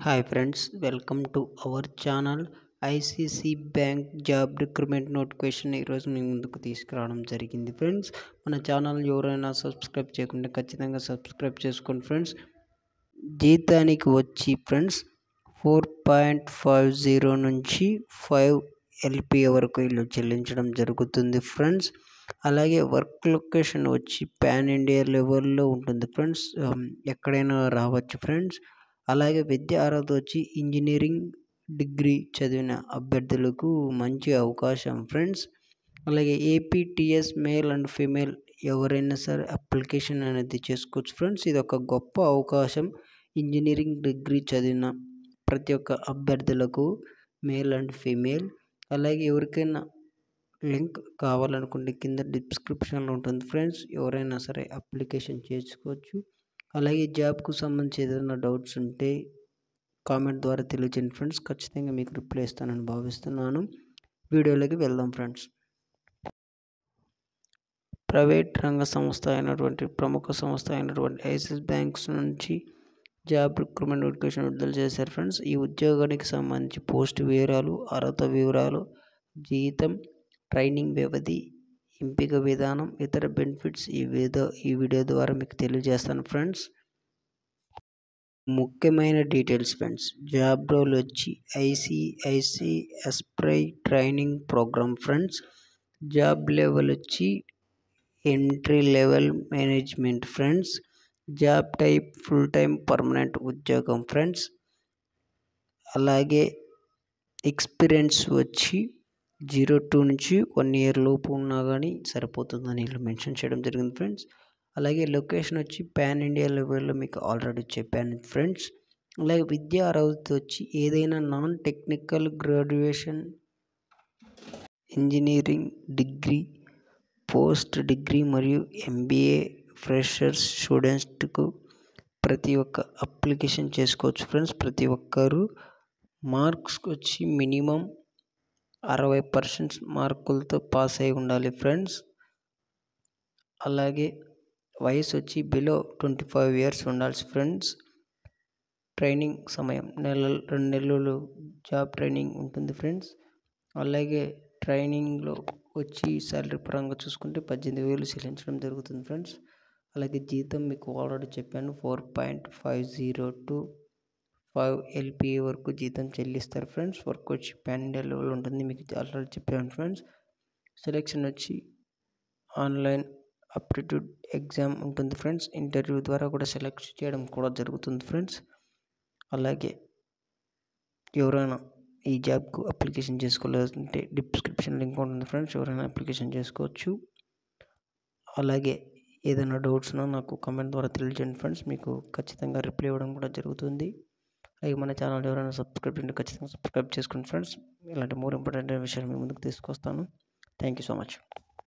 Hi friends, welcome to our channel. ICC bank job recruitment notification ఈరోజు మీ ముందుకు తీసుకురావడం జరిగింది. ఫ్రెండ్స్, మన ఛానల్ ఎవరైనా సబ్స్క్రైబ్ చేయకుండా ఖచ్చితంగా సబ్స్క్రైబ్ చేసుకోండి. ఫ్రెండ్స్, జీతానికి వచ్చి ఫ్రెండ్స్ 4.50 నుంచి 5 LPA వరకు వీళ్ళు చెల్లించడం జరుగుతుంది. ఫ్రెండ్స్, అలాగే వర్క్ లొకేషన్ వచ్చి పాన్ ఇండియా లెవెల్లో ఉంటుంది. ఫ్రెండ్స్, ఎక్కడైనా రావచ్చు. ఫ్రెండ్స్, అలాగే విద్యా అర్హత వచ్చి ఇంజనీరింగ్ డిగ్రీ చదివిన అభ్యర్థులకు మంచి అవకాశం. ఫ్రెండ్స్, అలాగే ఏపీటీఎస్ మేల్ అండ్ ఫీమేల్ ఎవరైనా సరే అప్లికేషన్ అనేది చేసుకోవచ్చు. ఫ్రెండ్స్, ఇది ఒక గొప్ప అవకాశం. ఇంజనీరింగ్ డిగ్రీ చదివిన ప్రతి ఒక్క అభ్యర్థులకు మేల్ అండ్ ఫీమేల్. అలాగే ఎవరికైనా లింక్ కావాలనుకుంటే కింద డిస్క్రిప్షన్లో ఉంటుంది. ఫ్రెండ్స్, ఎవరైనా సరే అప్లికేషన్ చేసుకోవచ్చు. అలాగే జాబ్కు సంబంధించి ఏదైనా డౌట్స్ ఉంటే కామెంట్ ద్వారా తెలియజేయండి. ఫ్రెండ్స్, ఖచ్చితంగా మీకు రిప్లై ఇస్తానని భావిస్తున్నాను. వీడియోలోకి వెళ్దాం. ఫ్రెండ్స్, ప్రైవేట్ రంగ సంస్థ అయినటువంటి ప్రముఖ సంస్థ అయినటువంటి యాక్సిస్ బ్యాంక్స్ నుంచి జాబ్ రిక్రూట్మెంట్ నోటిఫికేషన్ విడుదల చేశారు. ఫ్రెండ్స్, ఈ ఉద్యోగానికి సంబంధించి పోస్ట్ వివరాలు, అర్హత వివరాలు, జీతం, ట్రైనింగ్ వ్యవధి, ఎంపిక విధానం, ఇతర బెనిఫిట్స్ ఈ వీడియో ద్వారా మీకు తెలియజేస్తాను. ఫ్రెండ్స్, ముఖ్యమైన డీటెయిల్స్. ఫ్రెండ్స్, జాబ్ రోల్ వచ్చి ఐసీఐసీఎస్ప్రై training program. Friends, job level వచ్చి entry level management. Friends, job type full time permanent ఉద్యోగం. ఫ్రెండ్స్, అలాగే ఎక్స్పీరియన్స్ వచ్చి 0 నుంచి 1 year లోపు ఉన్నా కానీ సరిపోతుందని ఇలా మెన్షన్ చేయడం జరిగింది. ఫ్రెండ్స్, అలాగే లొకేషన్ వచ్చి పాన్ ఇండియా లెవెల్లో మీకు ఆల్రెడీ చెప్పాను. ఫ్రెండ్స్, అలాగే విద్యా అర్హత వచ్చి ఏదైనా non technical graduation, engineering degree, post degree మరియు MBA ఫ్రెషర్స్ స్టూడెంట్స్కు ప్రతి ఒక్క అప్లికేషన్ చేసుకోవచ్చు. ఫ్రెండ్స్, ప్రతి ఒక్కరు మార్క్స్కి వచ్చి మినిమం 60% మార్కులతో పాస్ అయి ఉండాలి. ఫ్రెండ్స్, అలాగే వయసు వచ్చి బిలో 25 years ఉండాల్సి. ఫ్రెండ్స్, ట్రైనింగ్ సమయం 2 నెలలు జాబ్ ట్రైనింగ్ ఉంటుంది. ఫ్రెండ్స్, అలాగే ట్రైనింగ్లో వచ్చి శాలరీ పరంగా చూసుకుంటే 18,000 చెల్లించడం జరుగుతుంది. ఫ్రెండ్స్, అలాగే జీతం మీకు ఆల్రెడీ చెప్పాను, 4.50 to 5 LPA వరకు జీతం చెల్లిస్తారు. ఫ్రెండ్స్, వర్క్ వచ్చి పాన్ ఇండియా లెవెల్ ఉంటుంది, మీకు ఆల్రెడీ చెప్పాను. ఫ్రెండ్స్, సెలెక్షన్ వచ్చి ఆన్లైన్ అప్టిట్యూడ్ ఎగ్జామ్ ఉంటుంది. ఫ్రెండ్స్, ఇంటర్వ్యూ ద్వారా కూడా సెలెక్ట్ చేయడం కూడా జరుగుతుంది. ఫ్రెండ్స్, అలాగే ఎవరైనా ఈ జాబ్కు అప్లికేషన్ చేసుకోవాలంటే డిస్క్రిప్షన్ లింక్ ఉంటుంది. ఫ్రెండ్స్, ఎవరైనా అప్లికేషన్ చేసుకోవచ్చు. అలాగే ఏదైనా డౌట్స్ ఉన్నా నాకు కామెంట్ ద్వారా తెలియజేయండి. ఫ్రెండ్స్, మీకు ఖచ్చితంగా రిప్లై ఇవ్వడం కూడా జరుగుతుంది. అలాగే మన ఛానల్ ఎవరైనా సబ్స్క్రైబ్ చేయండి, ఖచ్చితంగా సబ్స్క్రైబ్ చేసుకోండి. ఫ్రెండ్స్, ఇలాంటి మోర్ ఇంపార్టెంట్ విషయాలు మీ ముందుకు తీసుకొస్తాను. Thank you so much.